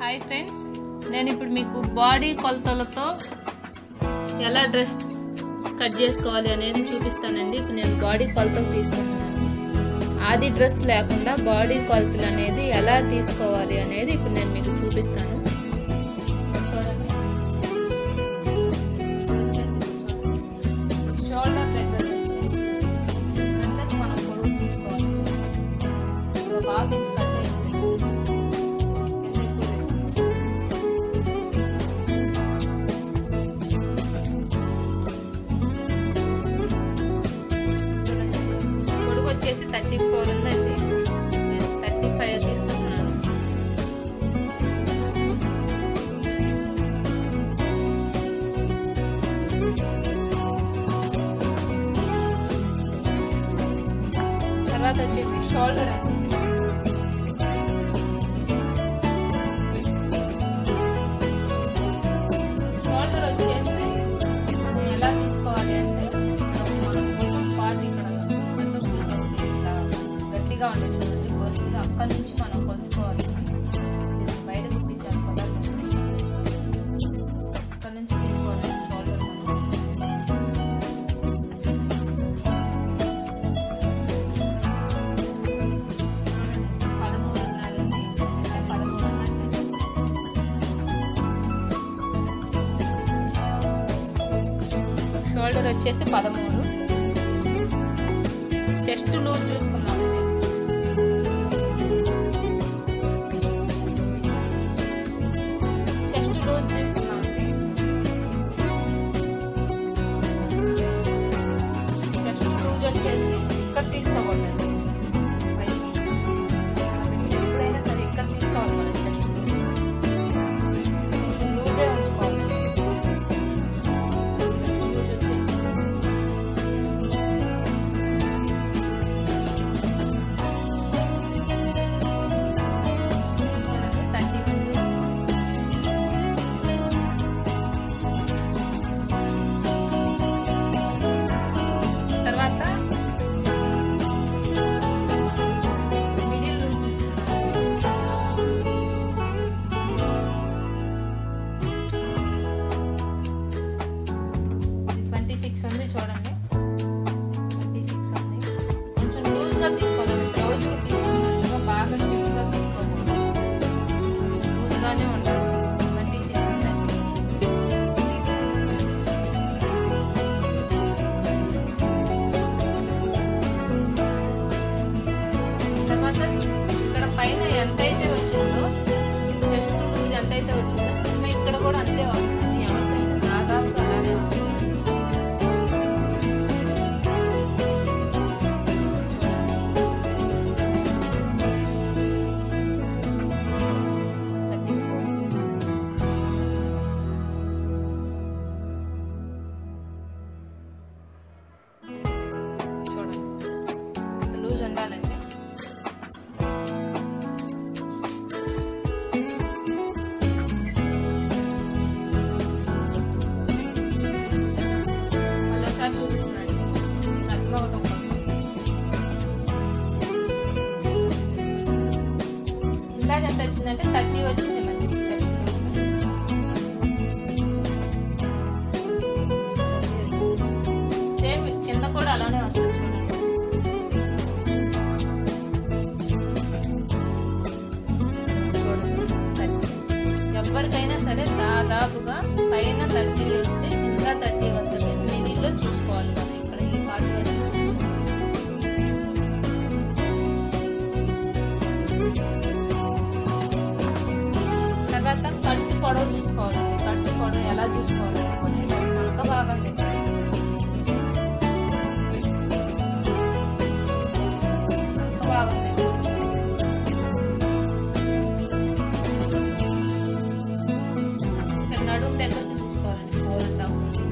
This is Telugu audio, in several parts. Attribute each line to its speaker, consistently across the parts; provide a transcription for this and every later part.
Speaker 1: హాయ్ ఫ్రెండ్స్, నేను ఇప్పుడు మీకు బాడీ కొలతలతో ఎలా డ్రెస్ కట్ చేసుకోవాలి అనేది చూపిస్తానండి. ఇప్పుడు నేను బాడీ కొలతలు తీసుకుంటున్నాను. ఆది డ్రెస్ లేకుండా బాడీ కొలతలు అనేది ఎలా తీసుకోవాలి అనేది ఇప్పుడు నేను మీకు చూపిస్తాను. చూడండి, షోల్డర్ దగ్గర నుంచి అంటే మనం పొడవు చూసుకోవాలి. ఒక హాఫ్ ఇంచ్ కట్ అయింది. వచ్చేసి 34 ఉందండి. నేను 35 తీసుకుంటున్నాను. తర్వాత వచ్చేసి షోల్డర్ అండి. షోల్డర్ వచ్చేసి మనం ఎలా తీసుకోవాలి అంటే పార్ట్ ఇక్కడ గట్టిగా ఉండేది బొరుకులు అక్కడి నుంచి మనం కొలుసుకోవాలి. బయట గుర్తించాలి కదా, అక్కడి నుంచి తీసుకోవాలి. షోల్డర్ 13.5 ఉంది. 13 షోల్డర్ వచ్చేసి 13. చెస్ట్ లూజ్ చూసుకుందామండి. చెస్ట్ లూజ్ తీసుకున్నామండి. చెస్ట్ లూజ్ వచ్చేసి ఇక్కడ తీసుకోకూడదండి. ఎప్పుడైనా సరే ఇక్కడ తీసుకోవాలి. మనం చెస్ట్ కొంచెం లూజే ఉంచుకోవాలి. చెస్ట్ లూజ్ వచ్చేసి 30 ఉంది. తర్వాత మిడిల్ లూజ్ తీసుకున్నాం. 26 ఉంది. చూడండి, 26 ఉంది. కొంచెం లూజ్గా తీసుకోవాలండి. బ్లౌజ్ తీసుకున్నట్టుగా బాగా స్టిఫ్గా తీసుకోకూడదు. లూజ్గానే ఉండాలి. 26 ఉందండి. తర్వాత ఇక్కడ పైన ఎంతైతే వచ్చిందో, చెస్ట్ లూజ్ ఎంతైతే వచ్చిందో ఇక్కడ కూడా అంతే వస్తుంది. ఎవరికైనా దాదాపుగా అలానే వస్తుంది. చూడండి, అంత లూజ్ ఉండాలండి. మళ్ళీసారి చూపిస్తున్నాను మీకు అర్థం అవడం కోసం. ఇందాక ఎంత వచ్చిందంటే 30 వచ్చింది మనకి చెస్ట్. సేమ్ కింద కూడా అలానే వస్తుంది. చూడండి, 30. ఎవరికైనా సరే దాదాపుగా పైన 30 వస్తే కింద 30 వస్తుంది. మిడిల్లో చూసుకోవాలి మనం. ఇక్కడ ఈ పార్ట్ వరకు తర్వాత కట్స్ పొడవు చూసుకోవాలండి. కట్స్ పొడవు ఎలా చూసుకోవాలండి? కొన్ని సనక భాగం దగ్గర భాగం దగ్గర ఇక్కడ నడుము దగ్గరకు చూసుకోవాలండి. 4.5 ఉంది.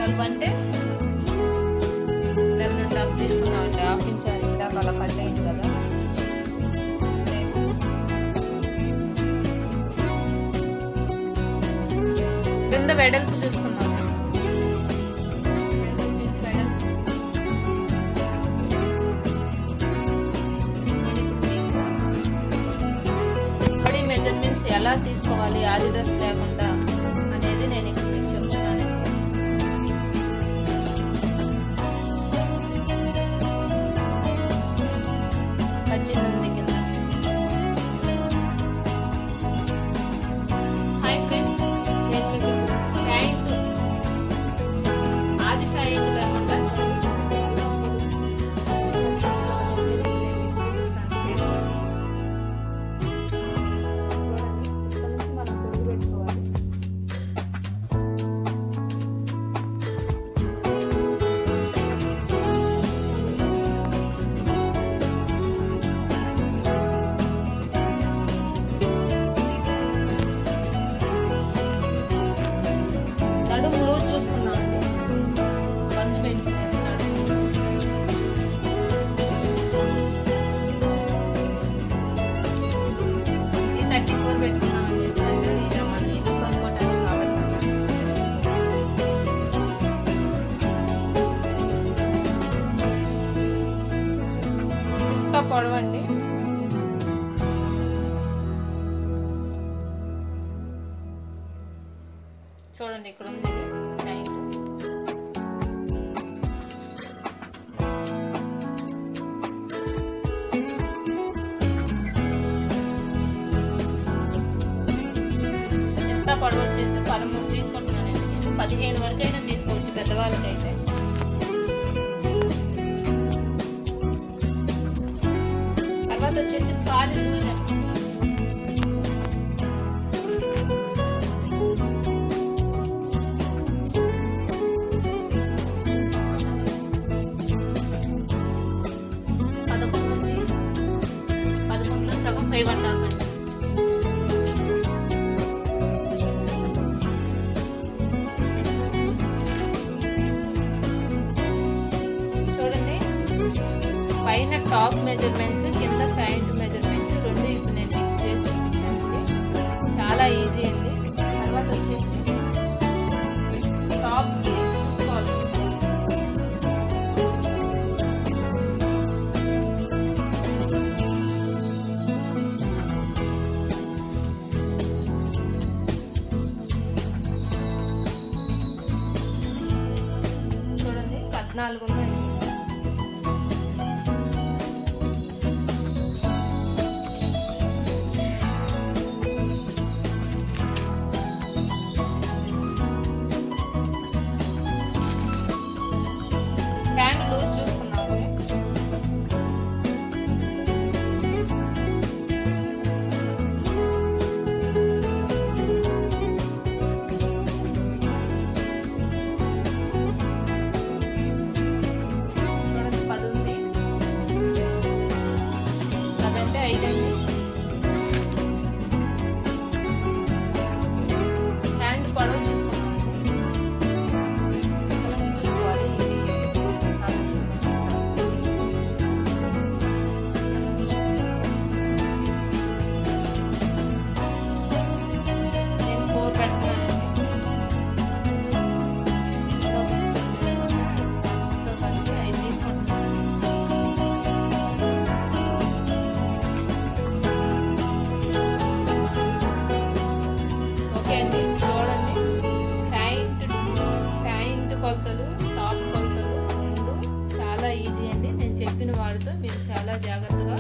Speaker 1: 12 అంటే 11.5 తీసుకున్నామండి. హాఫ్ ఇంచ్ ఇందాక అలా కట్ అయింది కదా. కింద వెడల్పు చూసుకుందాం. వచ్చేసి వెడల్పు బాడీ మెజర్మెంట్స్ ఎలా తీసుకోవాలి ఆది డ్రెస్ లేకుండా అనేది నేను ఇక్కడ మీకు చెప్తున్నానండి. 18 ఉంది కింద. హాయ్ ఫ్రెండ్స్, నేను మీకు ఇప్పుడు ప్యాంట్ ఆది ప్యాంట్ లేకుండా మనం పొడుగు పెట్టుకోవాలి. నడుము లూజ్ చూసుకున్నామండి. 1 పెట్టుకునేది నడుము. ఇది 34 పెట్టుకున్నామండి. ఎందుకంటే ఇలా మనం ఇల్లు కొనుక్కోవటానికి కాబట్టి. పిస్తా పొడవండి. చూడండి ఇక్కడ ఉంది ప్యాంట్. పిస్తా పొడవు వచ్చేసి 13 తీసుకుంటున్నానండి. నేను 15 వరకు అయినా తీసుకోవచ్చు పెద్దవాళ్ళకైతే. తర్వాత వచ్చేసి కాలి సూర్యుడు. సగం 5.5 అండి. చూడండి, పైన టాప్ మెజర్మెంట్స్, కింద ప్యాంట్ మెజర్మెంట్స్ రెండు ఇప్పుడు నేను మీకు చేసి ఇచ్చానండి. చాలా ఈజీ అండి. తర్వాత వచ్చేసి టాప్కి చూసుకోవాలి. చూడండి 14 ఉన్నాయి. ప్యాంట్ లూజ్ చూసుకున్నాము. చూడండి 10 ఉంది. 10 అంటే 5 అండి. హ్యాండ్ పొడవు చూసుకున్నాము. ఇక్కడ నుంచి చూసుకోవాలి. నేను 4 పెడుతున్నానండి. కలిపి 5 తీసుకుంటున్నాను. ఓకే అండి, చూడండి ప్యాంట్ కొలతలు, టాప్ కొలతలు రెండు చాలా ఈజీ అండి. నేను చెప్పిన వాటితో మీరు చాలా జాగ్రత్తగా